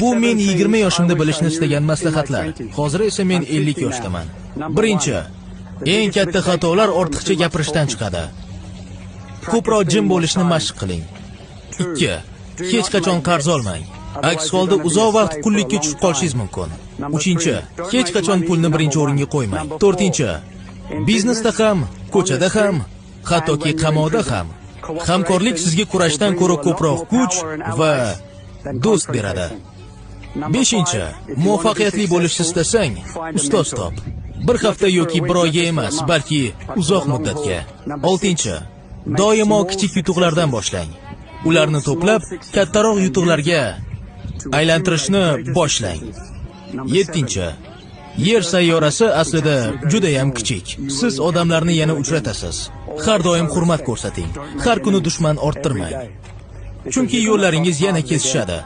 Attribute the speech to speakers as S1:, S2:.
S1: Bu men 20 yoshimda bilishni istagan maslahatlar. Hozir esa men 50 yoshdaman. Birinchi, eng katta xatolar ortiqcha gapirishdan chiqadi. Ko'proq jim bo'lishni mashq qiling. 2. Hech qachon qarz olmang. Aks holda uzoq vaqt qullikka tushib qolishingiz mumkin. 3. Hech qachon pulni birinchi o'ringa qo'ymang. 4. Biznesda ham, ko'chada ham, hattoki qamoqda ham hamkorlik sizga kurashdan ko'ra ko'proq kuch va do'st beradi. 5. Muvaffaqiyatli bo'lishni istasang, ustoz top. Bir hafta yoki bir oyga emas, balki uzoq muddatga. 6. Doimo kichik yutuqlardan boshlang. Ularni to'plab, kattaroq yutuqlarga aylantirishni boshlang. 7. Yer sayyorasi aslida juda ham kichik. Siz odamlarni yana uchratasiz. Har doim hurmat ko'rsating. Har kuni dushman orttirmang. Chunki yo'llaringiz yana kesishadi.